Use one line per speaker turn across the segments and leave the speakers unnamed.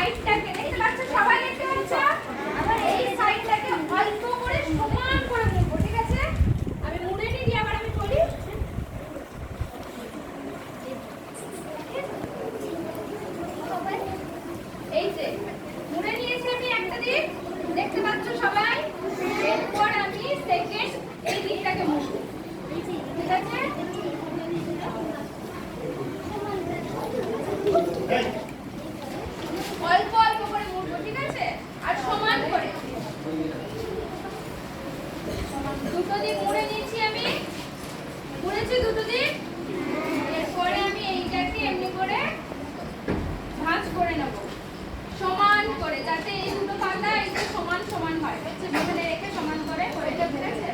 সাইডটাকে দেখতে পাচ্ছ, সবাই দেখতে পাচ্ছ? আবার এই সাইডটাকে অল্প করে সমান করে মুড়বো, ঠিক আছে? আমি মুড়ে নিই, দিয়ে আবার আমি বলি। এই যে মুড়ে নিয়েছি আমি একটা দিক, দেখতে পাচ্ছ সবাই? এরপর আমি সেকেন্ড এই দিকটাকে মুড়বো, ঠিক আছে? অল্প অল্প করে মুড়বো, ঠিক আছে? আর সমান করে দুটো দিক মুড়ে নিয়েছি আমি, মুড়েছি দুটো দিক। এরপরে আমি এইটাকে এমনি করে ভাঁজ করে নেব সমান করে, যাতে এই দুটো পাতা একটু সমান সমান হয়, এখানে রেখে সমান করে করে দেব, ঠিক আছে?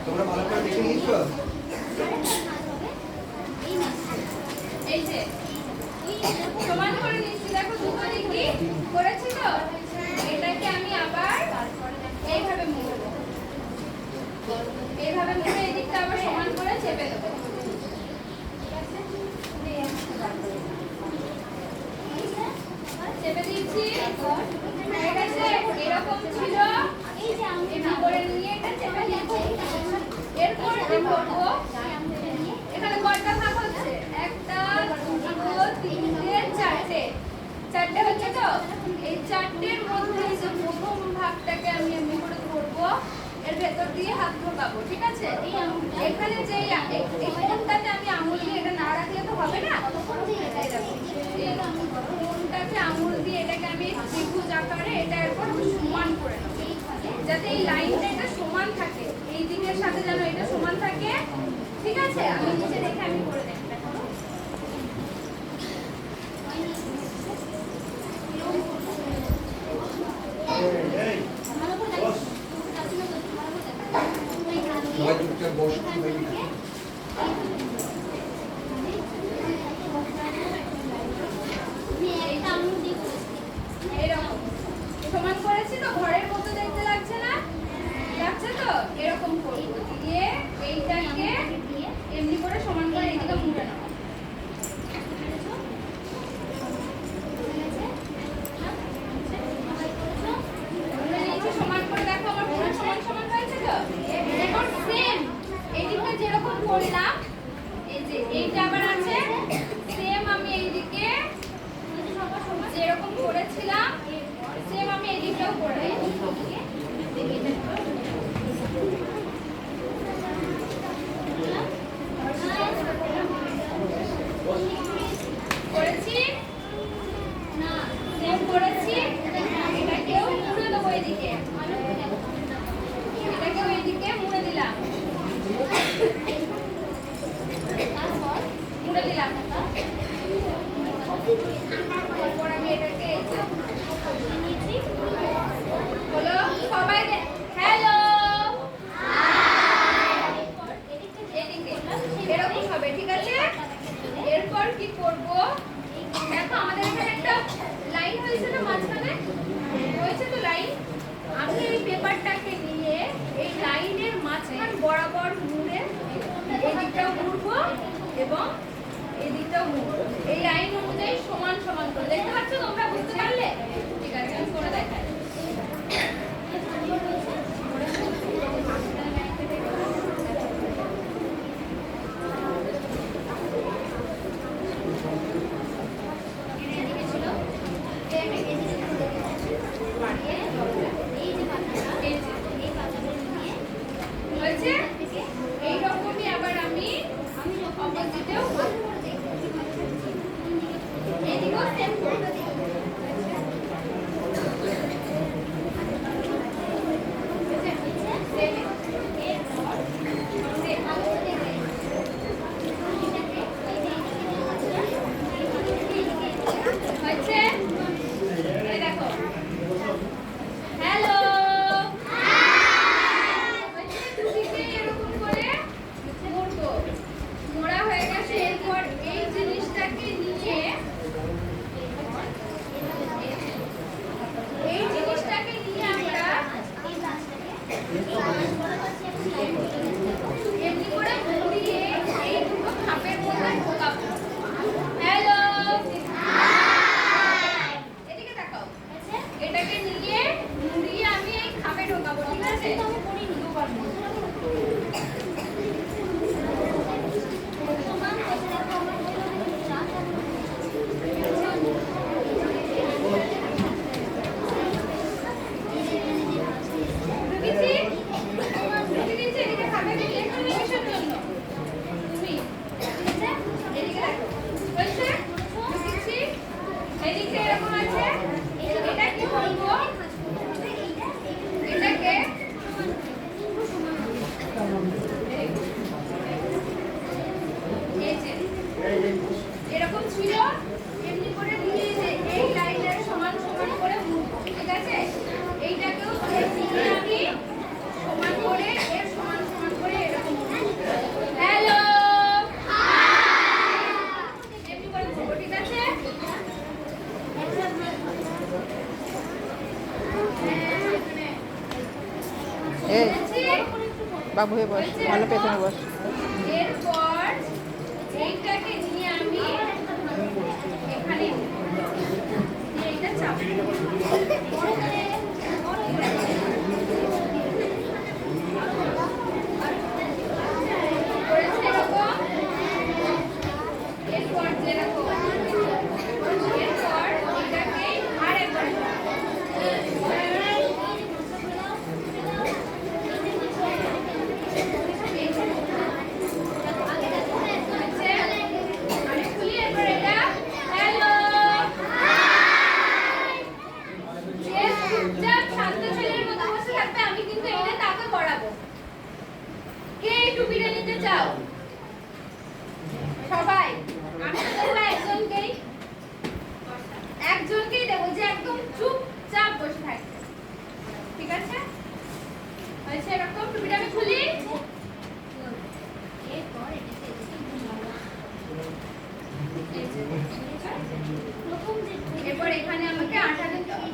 তোমরা ভালো করে দেখে নিয়েছো?
এই যে সমান করে নিচ্ছি, দেখো দুটো দিকই করেছি তো। এটাকে আমি আবার এইভাবে মুড়বো, এইভাবে মুড়ে এই দিকটা আবার সমান করে চেপে দেবো, চেপে দিচ্ছি। ঠিক আছে, এরকম ছিল, এমনি করে নিয়ে এটা চেপে দিচ্ছি। এরপর কি করবো, এখানে কয়টা ভাগ হচ্ছে? একটা, দুটো, তিনটে, চারটে। চারটে হচ্ছে তো? এই চারটের মধ্যে যে প্রথম ভাগটাকে আমি এমনি করে ধরবো, এর ভেতর দিয়ে হাত ঢোকাবো, ঠিক আছে? এখানে যে কোনটাতে আমি আঙুল দিয়ে এটা না রাখলে তো হবে না, এই কোনটাতে আঙুল দিয়ে এটাকে আমি ত্রিভুজ আকারে এটা এরপর সমান করে নেবো, যাতে এই লাইনটা এটা সমান থাকে, এই দিকের সাথে যেন এটা সমান থাকে, ঠিক আছে? আমি নিচে রেখে আমি করে দেব।
সবাই চুপচাপ বসো।
এরকম সমান করেছি তো, ঘরের মতো দেখতে লাগছে না? লাগছে তো? এরকম করবো, দিয়ে এইটাকে এমনি করে সমান করে এইদিকে মুড়ে নেবো। সমান করে দেখো, আমার পুরো সমান সমান হয়েছে তো? এখন সেম এই দিকটা যেরকম করলাম, এই যে এইটা আবার আছে, সেম আমি এইদিকে যেরকম করেছিলাম সেম আমি এদিকটাও করে করেছি না, সেম করেছি। এটাকেও মুড়ে দেবো এদিকে, এটাকেও এদিকে মুড়ে দিলাম, মুড়ে দিলাম। এরপর আমি এটাকে বলো সবাই, হ্যালো, এদিকে এরকম হবে, ঠিক আছে? এরপর কি করব, দেখো আমাদের এখানে একটা লাইন হয়েছে না, মাঝখানে হয়েছে তো লাইন। আমি এই পেপারটাকে নিয়ে এই লাইনের মাঝখান বরাবর মুড়ে এই দিকটাও মুড়বো এবং এই দিকটাও মুড়বো, এই লাইন অনুযায়ী সমান সমান করে। দেখতে পাচ্ছ তোমরা? বুঝতে পারলে? ঠিক আছে, আমি করে দেখাই। হয়েছে? এইরকমই আবার আমি অপোজিটেও এইদিকেও সেম করবো।
এই
বুঝেছি?
বাবু হয়ে বস, ভালো পেছনে বস।
এরপর এইটাকে নিয়ে আমি এখানে দিয়ে এটা চাপবো। করেছে এরকম? এরপর যেরকম এরপর এটাকে আরেকবার আমি খুলি এরপর এটা হ্যালো যে চুপচাপ শান্ত ছেলের মতো বসে থাকবে আমি কিন্তু এটা তাকে পড়াবো কে এই টুপিটা নিতে চাও সবাই আমি তো দেবো একজনকেই দেবো যে একদম চুপচাপ বসে থাকবে ঠিক আছে হয়েছে এরকম টুপিটা আমি খুলি এরপর এখানে আমাকে আটা দিতে হবে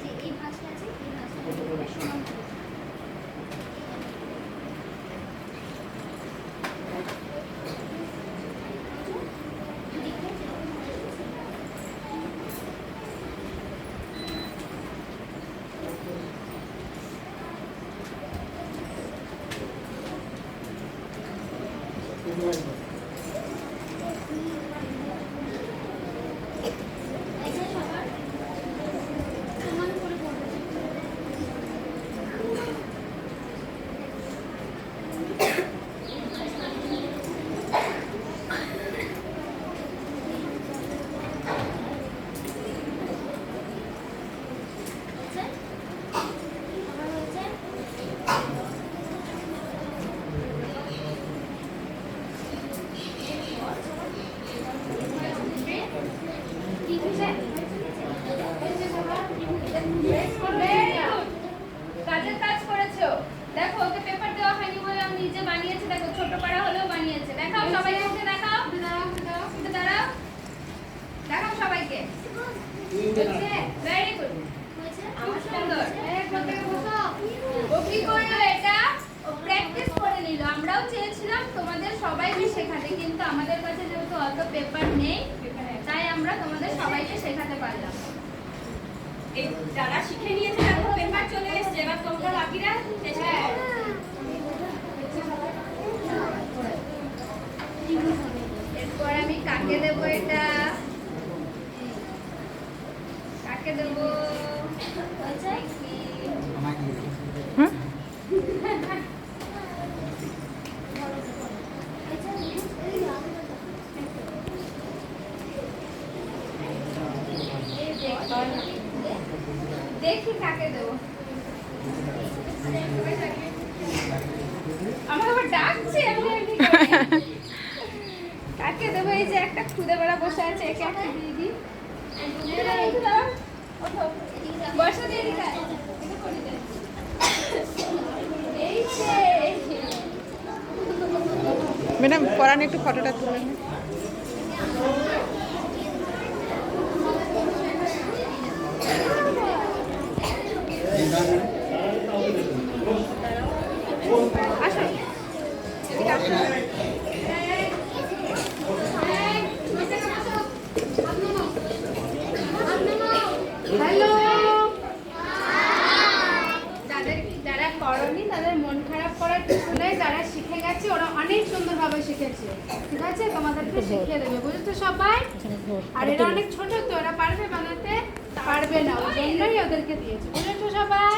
কাজের কাজ করেছো দেখো ওকে পেপার দেওয়া হয়নি বলে আমি নিজে বানিয়েছি দেখো ছোট পাড়া হলেও বানিয়েছে দেখাও সবাইকে ওকে দেখাও দাঁড়াও দেখাও সবাইকে ভেরি গুড খুব সুন্দর ও কি করলো এটা ও প্র্যাকটিস করে নিল আমরাও চেয়েছিলাম তোমাদের সবাইকে শেখাতে কিন্তু আমাদের কাছে যেহেতু অত পেপার নেই তাই আমরা তোমাদের সবাইকে শেখাতে পারলাম
এই যারা শিখে নিয়েছে তাদের পেপার চলে এসেছে এবার তোমরা বাকিরা চেষ্টা করো
এরপর আমি কাকে দেবো এটা কাকে দেবো
আমাকে
হুম
দেখি কাকে দেবো আমার আবার ডাকছে এমনি এমনি করে। কাকে দেবো এই যে একটা খুদে বেড়া বসে আছে একে একটা দিয়ে দিই একটু দাঁড়াও, ওঠো। বসো দিয়ে দিই এই যে
ম্যাডাম পরান একটু ফটোটা তুলে নিন।
আসো এদিকে আসো হ্যালো যারা করনি তাদের মন খারাপ করার কিছু নেই যারা শিখে গেছে ওরা অনেক সুন্দরভাবে শিখেছে ঠিক আছে তোমাদেরকে শিখিয়ে দেবে বুঝেছো সবাই আর এরা অনেক ছোট তো ওরা পারবে বানাতে পারবে না ওই জন্যই ওদেরকে দিয়েছে বুঝেছো সবাই